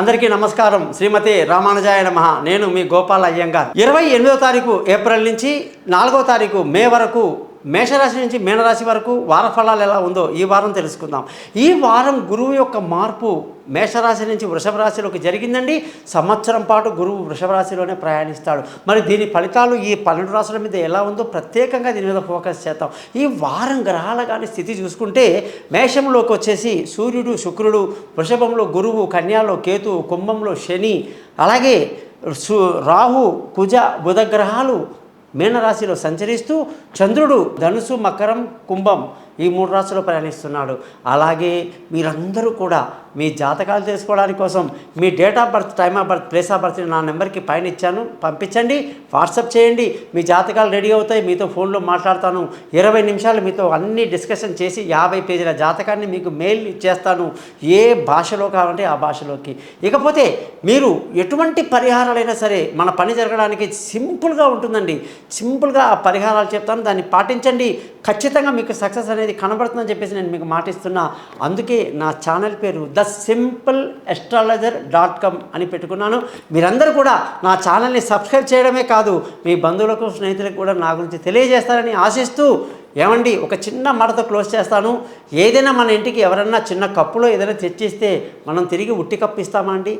అందరికీ నమస్కారం. శ్రీమతి రామానుజాయ నమః. నేను మీ గోపాల్ అయ్యంగార్. 28వ తారీఖు ఏప్రిల్ నుంచి 4వ తారీఖు మే వరకు మేషరాశి నుంచి మీనరాశి వరకు వార ఫలాలు ఎలా ఉందో ఈ వారం తెలుసుకుందాం. ఈ వారం గురువు యొక్క మార్పు మేషరాశి నుంచి వృషభ రాశిలోకి జరిగిందండి. సంవత్సరం పాటు గురువు వృషభ రాశిలోనే ప్రయాణిస్తాడు. మరి దీని ఫలితాలు ఈ 12 రాశుల మీద ఎలా ఉందో ప్రత్యేకంగా దీని మీద ఫోకస్ చేద్దాం. ఈ వారం గ్రహాల కానీ స్థితి చూసుకుంటే మేషంలోకి వచ్చేసి సూర్యుడు, శుక్రుడు, వృషభంలో గురువు, కన్యాలో కేతు, కుంభంలో శని, అలాగే రాహు, కుజ, బుధ గ్రహాలు మీనరాశిలో సంచరిస్తూ చంద్రుడు ధనుసు, మకరం, కుంభం ఈ 3 రాశుల్లో ప్రయాణిస్తున్నాడు. అలాగే మీరందరూ కూడా మీ జాతకాలు తెలుసుకోవడానికి కోసం మీ date of birth, time of birth, place of birth నా నెంబర్కి పైన ఇచ్చాను, పంపించండి. వాట్సాప్ చేయండి. మీ జాతకాలు రెడీ అవుతాయి. మీతో ఫోన్లో మాట్లాడతాను. 20 నిమిషాలు మీతో అన్ని డిస్కషన్ చేసి 50 పేజీల జాతకాన్ని మీకు మెయిల్ ఇచ్చేస్తాను, ఏ భాషలో కావాలంటే ఆ భాషలోకి. ఇకపోతే మీరు ఎటువంటి పరిహారాలైనా సరే మన పని జరగడానికి సింపుల్గా ఉంటుందండి. సింపుల్గా ఆ పరిహారాలు చెప్తాను, దాన్ని పాటించండి. ఖచ్చితంగా మీకు సక్సెస్ అనేది కనబడుతుందని చెప్పేసి నేను మీకు మాటిస్తున్నా. అందుకే నా ఛానల్ పేరు thesimpleastrologer.com అని పెట్టుకున్నాను. మీరందరూ కూడా నా ఛానల్ని సబ్స్క్రైబ్ చేయడమే కాదు, మీ బంధువులకు, స్నేహితులకు కూడా నా గురించి తెలియజేస్తారని ఆశిస్తూ, ఏమండి ఒక చిన్న మాటతో క్లోజ్ చేస్తాను. ఏదైనా మన ఇంటికి ఎవరన్నా చిన్న కప్పులో ఏదైనా తెచ్చిస్తే మనం తిరిగి ఉట్టి కప్పు ఇస్తామా అండి?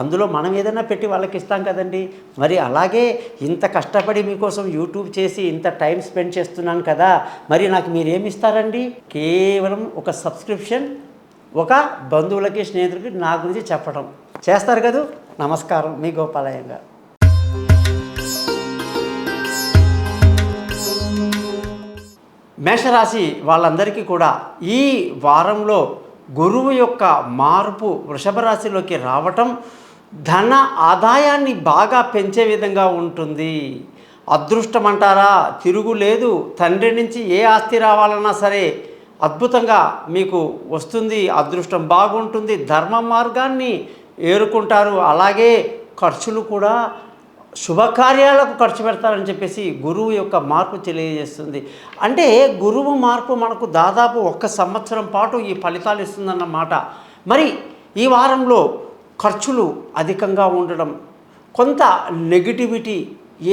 అందులో మనం ఏదైనా పెట్టి వాళ్ళకి ఇస్తాం కదండి. మరి అలాగే ఇంత కష్టపడి మీకోసం యూట్యూబ్ చేసి ఇంత టైం స్పెండ్ చేస్తున్నాను కదా, మరి నాకు మీరేమి ఇస్తారండి? కేవలం ఒక సబ్స్క్రిప్షన్, ఒక బంధువులకి, స్నేహితులకి నా గురించి చెప్పడం చేస్తారు కదా. నమస్కారం, మీ గోపాలయ్యంగా. మేషరాశి వాళ్ళందరికీ కూడా ఈ వారంలో గురువు యొక్క మార్పు వృషభ రాశిలోకి రావటం ధన ఆదాయాన్ని బాగా పెంచే విధంగా ఉంటుంది. అదృష్టం అంటారా, తిరుగులేదు. తండ్రి నుంచి ఏ ఆస్తి రావాలన్నా సరే అద్భుతంగా మీకు వస్తుంది. అదృష్టం బాగుంటుంది. ధర్మ మార్గాన్ని ఏరుకుంటారు. అలాగే ఖర్చులు కూడా శుభకార్యాలకు ఖర్చు పెడతారని చెప్పేసి గురువు యొక్క మార్పు తెలియజేస్తుంది. అంటే గురువు మార్పు మనకు దాదాపు 1 సంవత్సరం పాటు ఈ ఫలితాలు ఇస్తుందన్నమాట. మరి ఈ వారంలో ఖర్చులు అధికంగా ఉండడం, కొంత నెగిటివిటీ,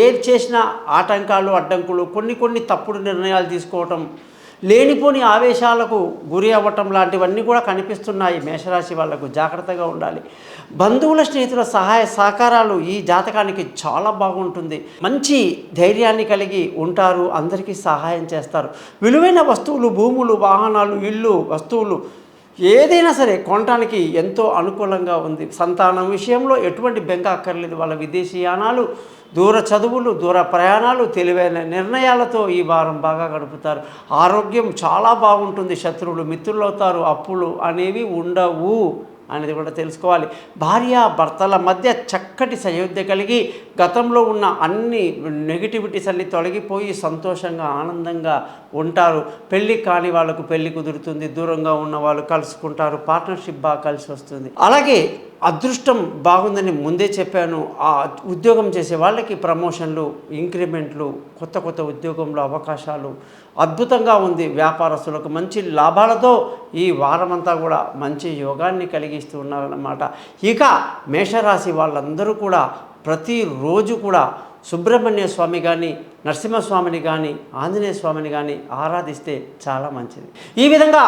ఏది చేసినా ఆటంకాలు, అడ్డంకులు, కొన్ని తప్పుడు నిర్ణయాలు తీసుకోవటం, లేనిపోని ఆవేశాలకు గురి అవ్వటం లాంటివన్నీ కూడా కనిపిస్తున్నాయి. మేషరాశి వాళ్లకు జాగ్రత్తగా ఉండాలి. బంధువుల, స్నేహితుల సహాయ సహకారాలు ఈ జాతకానికి చాలా బాగుంటుంది. మంచి ధైర్యాన్ని కలిగి ఉంటారు. అందరికీ సహాయం చేస్తారు. విలువైన వస్తువులు, భూములు, వాహనాలు, ఇళ్ళు, వస్తువులు ఏదైనా సరే కొనడానికి ఎంతో అనుకూలంగా ఉంది. సంతానం విషయంలో ఎటువంటి బెంగ అక్కర్లేదు. వాళ్ళ విదేశీయానాలు, దూర చదువులు, దూర ప్రయాణాలు, తెలివైన నిర్ణయాలతో ఈ వారం బాగా గడుపుతారు. ఆరోగ్యం చాలా బాగుంటుంది. శత్రువులు మిత్రులు అవుతారు. అప్పులు అనేవి ఉండవు అనేది కూడా తెలుసుకోవాలి. భార్య భర్తల మధ్య చక్కటి సయోధ్య కలిగి గతంలో ఉన్న అన్ని నెగిటివిటీస్ అన్ని తొలగిపోయి సంతోషంగా, ఆనందంగా ఉంటారు. పెళ్ళి కాని వాళ్ళకు పెళ్ళి కుదురుతుంది. దూరంగా ఉన్న వాళ్ళు కలుసుకుంటారు. పార్ట్నర్షిప్ బాగా కలిసి వస్తుంది. అలాగే అదృష్టం బాగుందని ముందే చెప్పాను. ఆ ఉద్యోగం చేసే వాళ్ళకి ప్రమోషన్లు, ఇంక్రిమెంట్లు, కొత్త ఉద్యోగంలో అవకాశాలు అద్భుతంగా ఉంది. వ్యాపారస్తులకు మంచి లాభాలతో ఈ వారమంతా కూడా మంచి యోగాన్ని కలిగిస్తూ ఉన్నారన్నమాట. ఇక మేషరాశి వాళ్ళందరూ కూడా ప్రతిరోజు కూడా సుబ్రహ్మణ్య స్వామి కానీ, నరసింహస్వామిని కానీ, ఆంజనేయ స్వామిని కానీ ఆరాధిస్తే చాలా మంచిది. ఈ విధంగా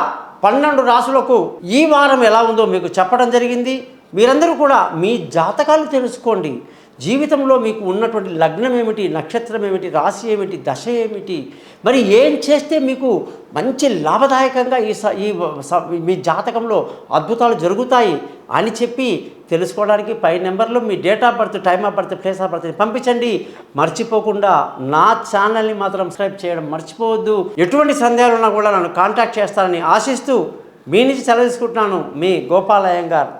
12 రాశులకు ఈ వారం ఎలా ఉందో మీకు చెప్పడం జరిగింది. మీరందరూ కూడా మీ జాతకాలు తెలుసుకోండి. జీవితంలో మీకు ఉన్నటువంటి లగ్నం ఏమిటి, నక్షత్రం ఏమిటి, రాశి ఏమిటి, దశ ఏమిటి, మరి ఏం చేస్తే మీకు మంచి లాభదాయకంగా మీ జాతకంలో అద్భుతాలు జరుగుతాయి అని చెప్పి తెలుసుకోవడానికి పై నెంబర్లో మీ date of birth, time of birth, place of బర్త్ని పంపించండి. మర్చిపోకుండా నా ఛానల్ని మాత్రం సబ్స్క్రైబ్ చేయడం మర్చిపోవద్దు. ఎటువంటి సందేహాలు ఉన్నా కూడా నన్ను కాంటాక్ట్ చేస్తారని ఆశిస్తూ మీ నుంచి సెలవు తీసుకుంటున్నాను. మీ గోపాల్ అయ్యంగార్.